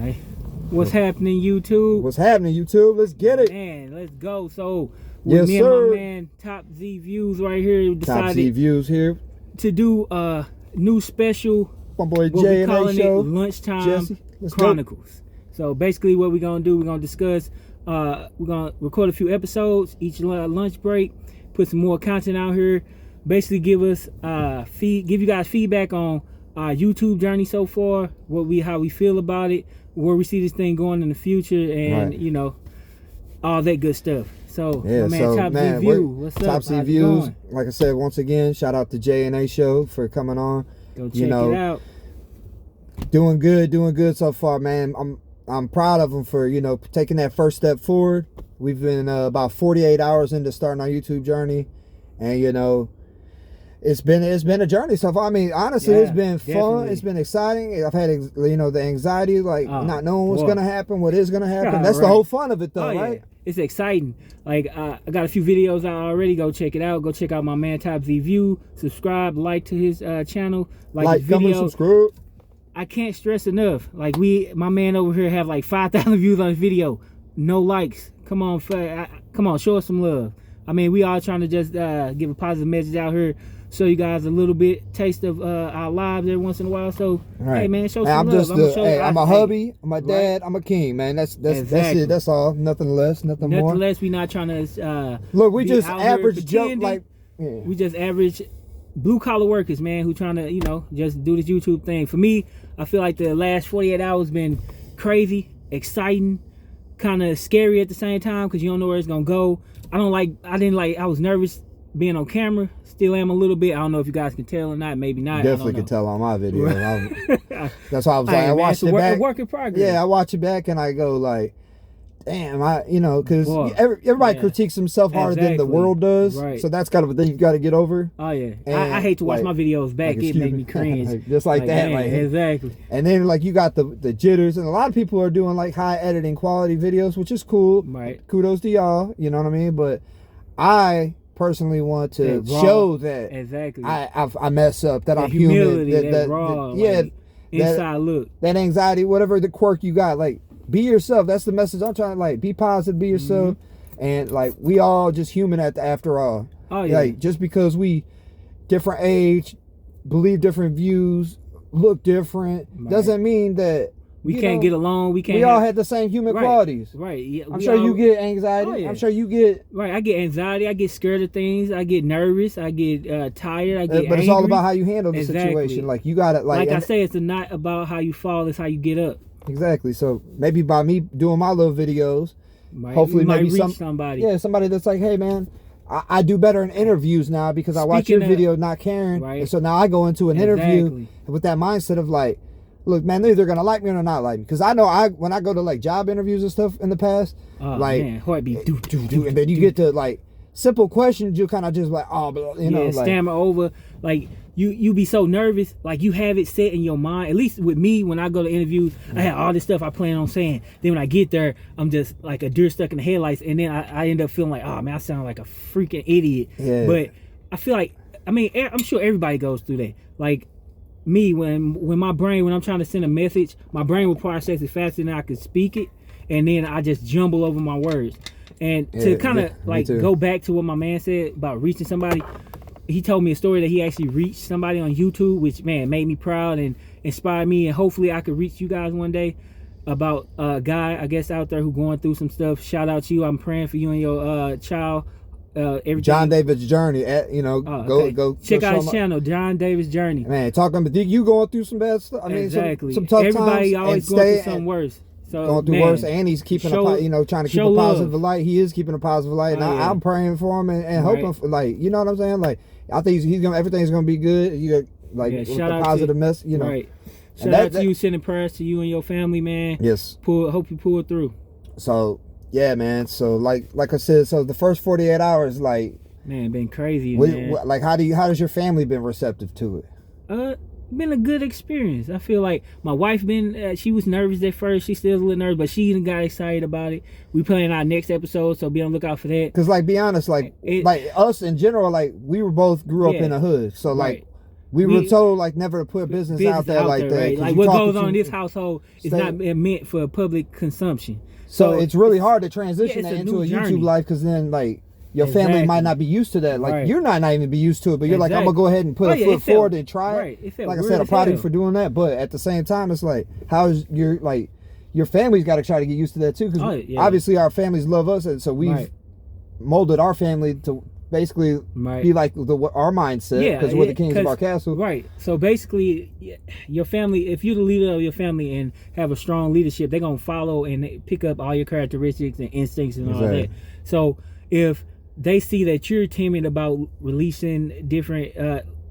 Right. What's happening, YouTube? What's happening, YouTube? Let's get it. Man, let's go. So, with Yes, me sir. and my man, Top Z Views right here, we Top Z decided Views here. to do a new special, My boy what Jay we and A calling show. it Lunchtime Jesse, let's go. Chronicles. So, basically what we're going to do, we're going to discuss, we're going to record a few episodes, each lunch break, put some more content out here, basically give us, give you guys feedback on our YouTube journey so far, how we feel about it, where we see this thing going in the future, and Right. you know, all that good stuff. So, Yeah, my man, so Top man, Z View, what's up? Top Z How's it Views. going? Like I said, once again, shout out to Jay and A show for coming on. Go check you know, it out. Doing good so far, man. I'm proud of them for taking that first step forward. We've been about 48 hours into starting our YouTube journey, and it's been a journey so far. I mean, honestly, it's been fun. Definitely. It's been exciting. I've had the anxiety, like not knowing what's gonna happen, what is gonna happen. That's the right. whole fun of it, though, Oh, right? yeah. It's exciting. Like I got a few videos out already. Go check it out. Go check out my man Top Z View. Subscribe, like to his channel, like his comment, video. subscribe. I can't stress enough. Like my man over here have like 5,000 views on his video, no likes. Come on, come on, show us some love. I mean, we all trying to just give a positive message out here, show you guys a little bit taste of our lives every once in a while. So, Right. hey man, show Hey, some love. I'm a hubby, I'm a dad, I'm a king, man. That's Exactly. it. That's all. Nothing less, nothing more. Nothing less. We not trying to Look, we be just out here average jump pretending. like. We just average blue collar workers, man, who trying to just do this YouTube thing. For me, I feel like the last 48 hours been crazy, exciting, kind of scary at the same time because you don't know where it's gonna go. I was nervous being on camera. Still am a little bit. I don't know if you guys can tell or not. Maybe not. Definitely could tell on my video. That's why I was like, Hey, I man, watched it's it back. a work in progress. Yeah, I watch it back and I go like, damn, because Boy, everybody yeah. critiques himself harder than the Exactly. world does. Right. So that's kind of a thing you've got to get over. Oh yeah. And, I hate to watch like- my videos back. like, It make me cringe. Just like that. man, Like, exactly. and then like you got the jitters, and a lot of people are doing like high editing quality videos, which is cool. Right. Kudos to y'all. You know what I mean? But I personally want to That raw- show that Exactly. I mess up, that That I'm humility, human, that raw, yeah, like, inside look. that anxiety, whatever the quirk you got, like be yourself. That's the message I'm trying to like. Be positive, be yourself, and like we all just human after all. Oh yeah. Like just because we different age, believe different views, look different, Right. doesn't mean that We can't get along. We can't. We all have the same human Right. qualities. Right. Yeah, I'm sure you get anxiety. Oh, yeah. I'm sure you get. Right. I get anxiety. I get scared of things. I get nervous. I get tired. I get But it's angry. all about how you handle the Exactly. situation. Like you got it. Like I and- say, it's not about how you fall. It's how you get up. Exactly. So maybe by me doing my little videos, Right. hopefully you might maybe reach somebody. Yeah, somebody that's like, hey man, I do better in interviews now because I watch your Speaking of- video not caring. Right. And so now I go into an interview Exactly. with that mindset of like, look, man, they're either gonna like me or not like me. Because I know when I go to like job interviews and stuff in the past, Oh, like man, heartbeat. Do, and then you get to like simple questions, you kind of just like, oh, but you know, like stammer over. Like you be so nervous, like you have it set in your mind. At least with me, when I go to interviews, I have all this stuff I plan on saying. Then when I get there, I'm just like a deer stuck in the headlights, and then I end up feeling like, oh man, I sound like a freaking idiot. Yeah. But I feel like, I mean, I'm sure everybody goes through that. Like me, when my brain, when I'm trying to send a message, my brain will process it faster than I could speak it, and then I just jumble over my words. And to Yeah, kind of me like too. go back to what my man said about reaching somebody, he told me a story that he actually reached somebody on YouTube, which man made me proud and inspired me, and hopefully I could reach you guys one day. About a guy, I guess, out there who going through some stuff. Shout out to you. I'm praying for you and your child. Everything. John David's journey. Go check go out show his channel, John Davis Journey. Man, talking about you going through some bad stuff. I mean, Exactly. some tough Everybody times. always and going through stay- something worse. So going through man, worse, and he's keeping show- trying to keep show a positive love. light. He is keeping a positive light, and Oh, yeah. I'm praying for him and Right. hoping for, like, you know what I'm saying? Like, I think he's gonna, everything's gonna be good. You got like Yeah, with shout the out to- positive mess, you know. Right. And Shout out to you, sending prayers to you and your family, man. Yes. Hope you pull it through. So yeah, man. So like I said, so the first 48 hours, like, Man, been crazy, man. like how does your family been receptive to it? Been a good experience. I feel like my wife been she was nervous at first. She still a little nervous, but she even got excited about it. We planning our next episode, so be on the lookout for that. Cause like, be honest, like us in general, like we were both grew up Yeah. in a hood, so like Right. We were told like never to put business out there like that. Right? Like what goes on in this household is not meant for public consumption. So it's really hard to transition that into a YouTube life, because then like your family might not be used to that. Like you're not even be used to it, but you're like, I'm gonna go ahead and put a foot forward and try it. Like I said, I'm proud of you for doing that. But at the same time, it's like, how is your family's got to try to get used to that too, because obviously our families love us, and so we've molded our family to basically be like our mindset, because we're the kings of our castle. Right. So basically, your family, if you're the leader of your family and have a strong leadership, they're gonna follow and pick up all your characteristics and instincts and all that. So if they see that you're timid about releasing different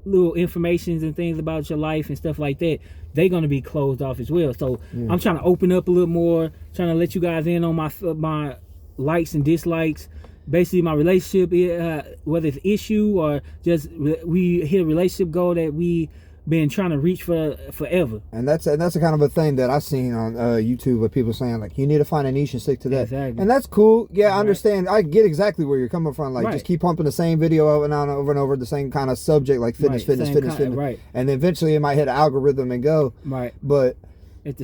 little informations and things about your life and stuff like that, they're going to be closed off as well. So I'm trying to open up a little more, trying to let you guys in on my likes and dislikes. Basically, my relationship, whether it's issue or just we hit a relationship goal that we been trying to reach for forever. And that's a kind of a thing that I've seen on YouTube, with people saying like, you need to find a niche and stick to that. Exactly. And that's cool. Yeah, I understand. I get exactly where you're coming from. Like, just keep pumping the same video over and over, the same kind of subject, like fitness. Right. And then eventually it might hit an algorithm and go. Right. But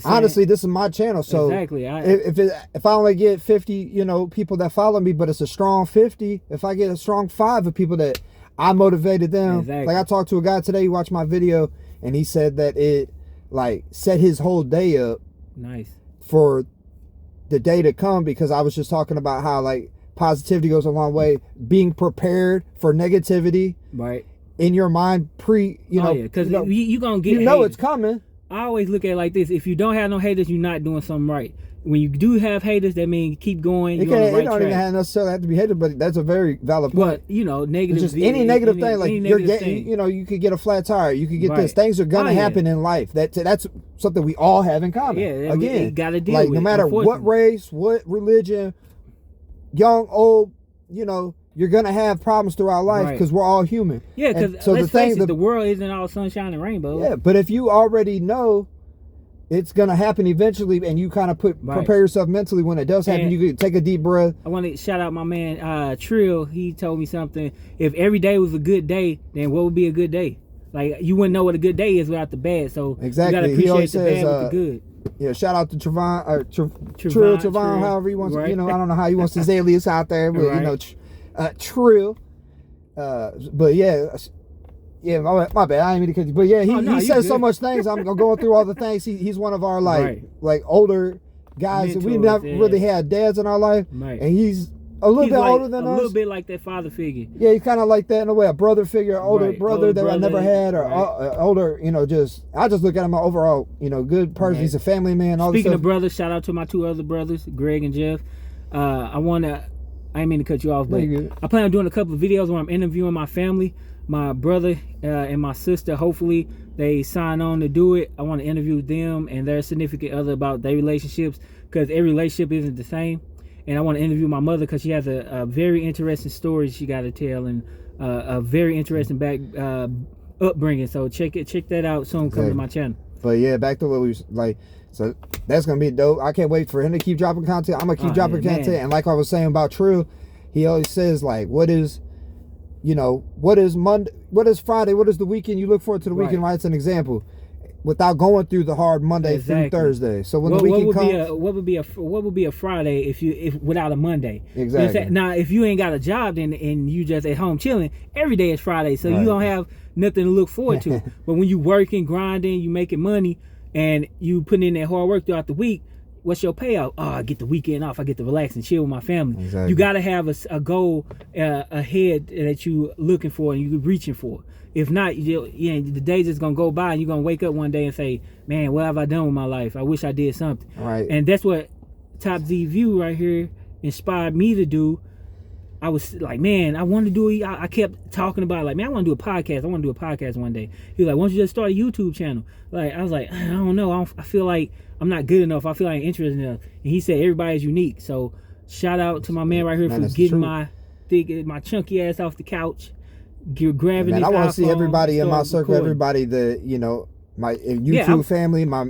honestly, this is my channel. So if I only get 50, people that follow me, but it's a strong 50, if I get a strong 5 of people that I motivated them. Like I talked to a guy today, he watched my video, and he said that it like set his whole day up for the day to come, because I was just talking about how like positivity goes a long way, being prepared for negativity in your mind because you gonna get it's coming. I always look at it like this: if you don't have no haters, you're not doing something right. When you do have haters, that means keep going. It don't even necessarily have to be haters, but that's a very valid point. But negative. It's just any negative thing, like you're getting, you could get a flat tire, you could get this. Things are gonna happen in life. That's something we all have in common. Yeah, again, gotta deal like with no matter what race, what religion, young, old, you're gonna have problems throughout life, because we're all human. Yeah, because so the world isn't all sunshine and rainbows. Yeah, but if you already know it's gonna happen eventually, and you kind of prepare yourself mentally when it does happen. And you can take a deep breath. I want to shout out my man Trill. He told me something. If every day was a good day, then what would be a good day? Like, you wouldn't know what a good day is without the bad. So exactly, you gotta appreciate the bad with the good. Yeah, shout out to Trevon, however he wants. I don't know how he wants his alias out there, but Trill. But yeah. Yeah, my bad. I didn't mean to cut you, but yeah, he says so much things. I'm going through all the things. He's one of our like older guys. We never really had dads in our life, and he's a little bit older than us. A little bit like that father figure. Yeah, he's kind of like that in a way, a brother figure, older brother that I never had, or older. I just look at him overall. Good person. He's a family man. Speaking of brothers, shout out to my 2 other brothers, Greg and Jeff. I didn't mean to cut you off, but I plan on doing a couple of videos where I'm interviewing my family. My brother and my sister, hopefully they sign on to do it. I want to interview them and their significant other about their relationships, because every relationship isn't the same. And I want to interview my mother, because she has a very interesting story she got to tell, and a very interesting upbringing. So check that out soon. Come to my channel. But yeah, back to what we was like. So that's gonna be dope. I can't wait for him to keep dropping content. I'm gonna keep dropping content. And like I was saying about True, he always says like, what is Monday, what is Friday, what is the weekend? You look forward to the weekend, right? It's an example, without going through the hard Monday through Thursday. So when the weekend comes, what would be a Friday if without a Monday? Exactly. Now, if you ain't got a job and you just at home chilling, every day is Friday, so you don't have nothing to look forward to. But when you working, grinding, you making money, and you putting in that hard work throughout the week, what's your payout? Oh, I get the weekend off. I get to relax and chill with my family. Exactly. You got to have a goal ahead that you looking for and you reaching for. If not, the day's just going to go by, and you're going to wake up one day and say, man, what have I done with my life? I wish I did something. Right. And that's what Top Z View right here inspired me to do. I was like, man, I want to do it. I kept talking about it, like, man, I want to do a podcast. I want to do a podcast one day. He was like, why don't you just start a YouTube channel? Like, I was like, I don't know. I feel like I'm not good enough. I feel like I'm interested enough. And he said everybody's unique. So shout out to my man right here for getting my chunky ass off the couch, grabbing his I want to iPhone, see everybody in my circle, everybody that, my YouTube family, my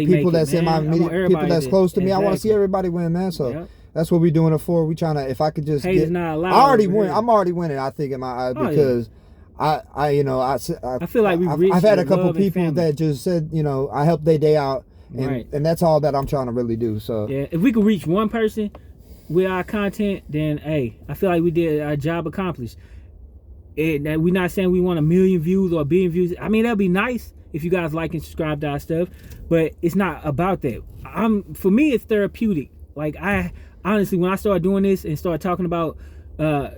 people that's in my media, people that's close to me. I want to see everybody win, man. So that's what we're doing it for. We trying to, if I could just not allowed, I already win. I'm already winning, I think, in my eyes, because I feel like I've had a couple people that just said, I helped their day out, and that's all that I'm trying to really do. So yeah, if we could reach one person with our content, then hey, I feel like we did our job accomplished. We're not saying we want 1 million views or 1 billion views. I mean, that'd be nice if you guys like and subscribe to our stuff, but it's not about that. For me, it's therapeutic. Like, I honestly, when I started doing this and started talking about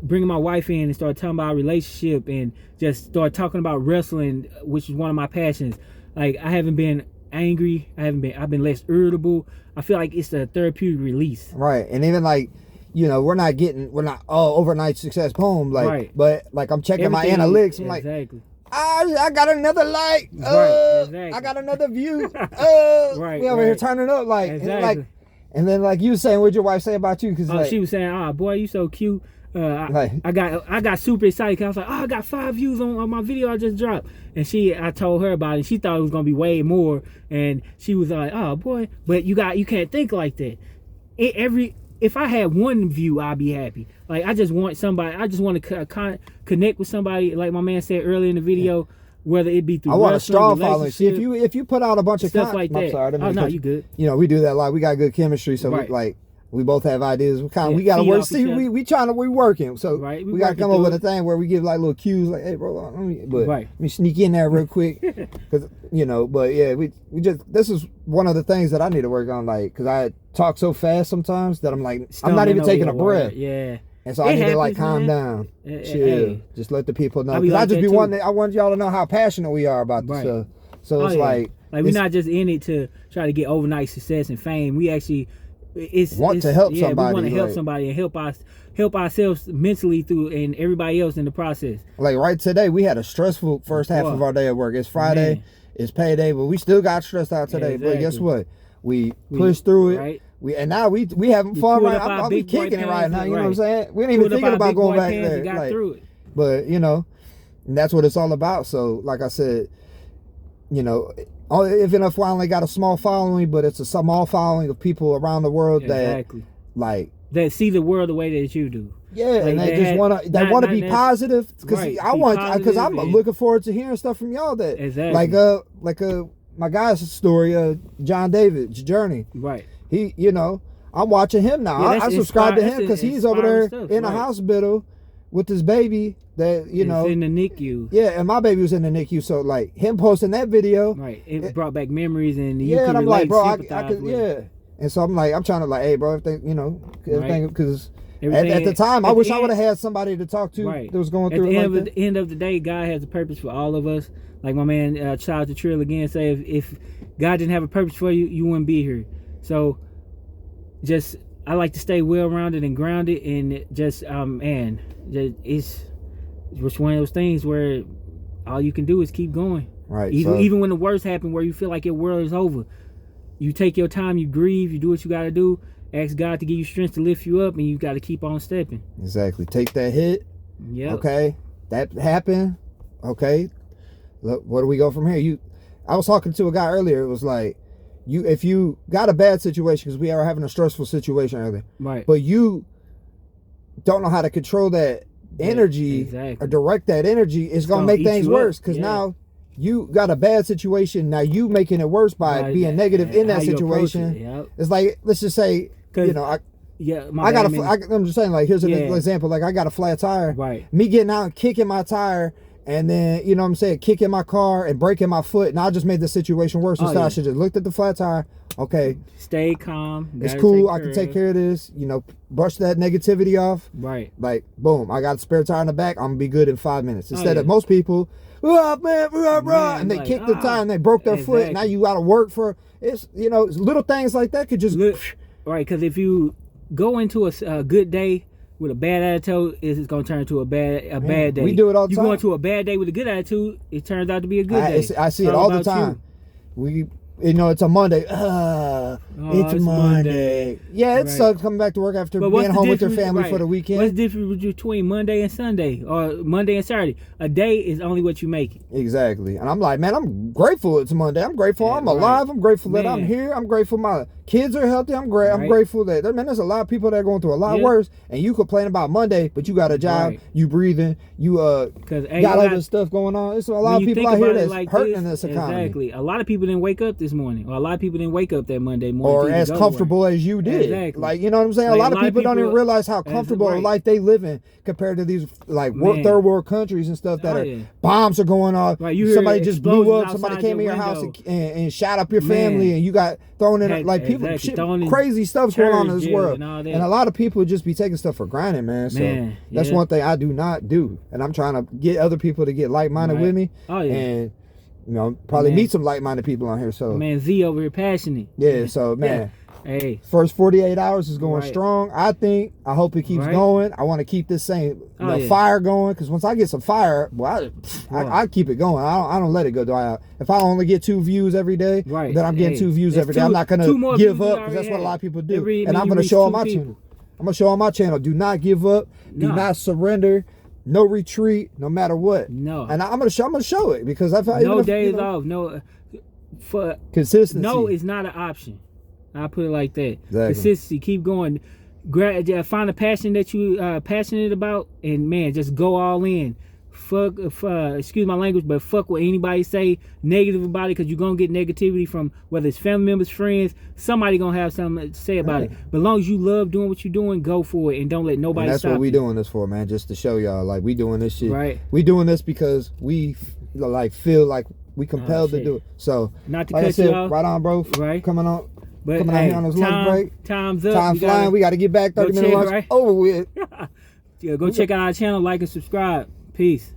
bringing my wife in and start talking about our relationship and just start talking about wrestling, which is one of my passions, like, I haven't been angry. I've been less irritable. I feel like it's a therapeutic release. Right. And even like, we're not overnight success boom, like, right. But like I'm checking my analytics. I'm exactly. Like, I got another like, right, exactly. I got another view. Right. We over here turning up like, exactly. and then like you was saying, what'd your wife say about you? Cause she was saying, boy, you so cute. I got super excited because I was like, I got 5 views on my video I just dropped, and I told her about it. She thought it was gonna be way more, and she was like, oh boy, but you can't think like that. If I had 1 view, I'd be happy. Like, I just want to connect with somebody, like my man said earlier in the video, whether it be through I want a strong following. See, if you put out a bunch of stuff like that. I'm sorry, no, you good. We do that a lot. We got good chemistry, so right. we both have ideas. We gotta work. See, we working. So right. we gotta come up with a thing where we give like little cues, like, hey bro, let me sneak in there real quick, because But yeah, we just, this is one of the things that I need to work on, like, because I talk so fast sometimes that I'm like, I'm not even taking a breath. Yeah. And so I need to like calm down, chill, just let the people know. Because I want y'all to know how passionate we are about this stuff. So it's like we're not just in it to try to get overnight success and fame. We actually want to help somebody. We want to help somebody and help ourselves mentally through, and everybody else in the process. Like right today, we had a stressful first half of our day at work. It's Friday, man. It's payday, but we still got stressed out today. Exactly. But guess what? We pushed through it. Right. And now we having fun right now. I'll be kicking it right now. You know what I'm saying? We ain't even thinking about going back there. Got through it. But and that's what it's all about. So like I said, even if I only got a small following, but it's a small following of people around the world that see the world the way that you do. Yeah, like, and they just want to be positive, because I'm looking forward to hearing stuff from y'all that like my guy's story, John David's journey. Right. He, I'm watching him now. I subscribe to him because he's over there in a hospital with his baby that it's in the NICU. Yeah, and my baby was in the NICU, so like him posting that video, right? It brought back memories, and you and could I'm like, bro, I could, and so I'm trying to like, hey, bro, everything, because at the time, I wish I would have had somebody to talk to that was going through it. At the end of the day, God has a purpose for all of us. Like my man, Child to Trill again, say if God didn't have a purpose for you, you wouldn't be here. So I like to stay well-rounded and grounded, and it's one of those things where all you can do is keep going. Right. Even when the worst happens, where you feel like your world is over, you take your time, you grieve, you do what you got to do. Ask God to give you strength to lift you up, and you got to keep on stepping. Exactly. Take that hit. Yeah. Okay. That happened. Okay. Look, where do we go from here? I was talking to a guy earlier. It was like, if you got a bad situation, because we are having a stressful situation earlier, right? But you don't know how to control that energy or direct that energy, it's gonna make things worse. Because now you got a bad situation. Now you making it worse by being negative in that situation. It's like, let's just say, I'm just saying, like, here's an example. Like, I got a flat tire. Right. Me getting out and kicking my tire, and then, kicking my car and breaking my foot, and I just made the situation worse. Instead, I should just looked at the flat tire. Okay. Stay calm. It's cool. I can take care of this. Brush that negativity off. Right. Like, boom, I got a spare tire in the back. I'm going to be good in 5 minutes. Instead of most people, and they kicked the tire and they broke their foot. And now you got to work for, little things like that could just. Right. Because if you go into a good day with a bad attitude, it's going to turn into a bad day. We do it all the time. You go into a bad day with a good attitude, it turns out to be a good day. I see it all the time. you know, it's a Monday. It's Monday. Yeah, it Right. sucks coming back to work after But what's being the home with your difference- family right. for the weekend. What's the difference between Monday and Sunday or Monday and Saturday? A day is only what you make it. Exactly. And I'm like, man, I'm grateful it's Monday. I'm grateful I'm Right. alive. I'm grateful that I'm Man. here. I'm grateful my kids are healthy. I'm Right. grateful that, man, there's a lot of people that are going through a lot Yeah. worse. And you complain about Monday, but you got a job, Right. you breathing, you Because got other stuff going on. There's a lot of people out here that's hurting in this economy. Exactly. A lot of people didn't wake up this morning, or a lot of people didn't wake up that Monday morning. Or to even as go to comfortable work. as you did. Exactly. Like, you know what I'm saying? Like, a lot of people don't even realize how comfortable a right. life they live in compared to these like Man. third world countries and stuff that Oh, are yeah. bombs are going off. Right, you hear Somebody just blew explosions up. Somebody outside came in your your house window. and shot up your Man. family, and you got thrown in. Had- Like people, exactly, shit, thrown in crazy stuff's going on in church this jail world, and all that. and a lot of people just be taking stuff for granted, man. So Man, that's yeah. one thing I do not do, and I'm trying to get other people to get like-minded Right. with me, Oh, yeah. and you know, probably Man. meet some like-minded people on here. So Man, Z over here passionate. yeah, so man. Hey. First 48 hours is going Right. strong. I hope it keeps Right. going. I want to keep this same Oh, yeah. fire going, because once I get some fire, well, I keep it going. I don't let it go dry out. If I only get 2 views every day, Right. then I'm getting Hey, 2 views that's every day. I'm two- not gonna two more give views we up, because that's already what a lot had. of people do. Every And I'm mean gonna you show on reach my 2 channel. people. I'm gonna show on my channel. Do not give up. Do No. not surrender. No retreat, no matter what. No. And I'm gonna show it, because I feel No days off. No. For consistency. no is not an option. I put it like that. Exactly. Consistency. Keep going. Find a passion that you passionate about, and man, just go all in. Fuck, excuse my language, but fuck what anybody say negative about it, because you're gonna get negativity from whether it's family members, friends. Somebody gonna have something to say about Right. it. But as long as you love doing what you're doing, go for it, and don't let nobody And that's stop what we you. doing this for, man. Just to show y'all, like, we doing this shit. Right. We doing this because we like feel like we compelled to shit. do it. So, Not to like I cut you said, off. right on, bro. Right. Coming on. But Coming out hey, here on this lunch break. Time's up. Time We flying. gotta- We got to get back. 30 go minute check, lunch right? over with. Yeah, go check out our channel, like and subscribe. Peace.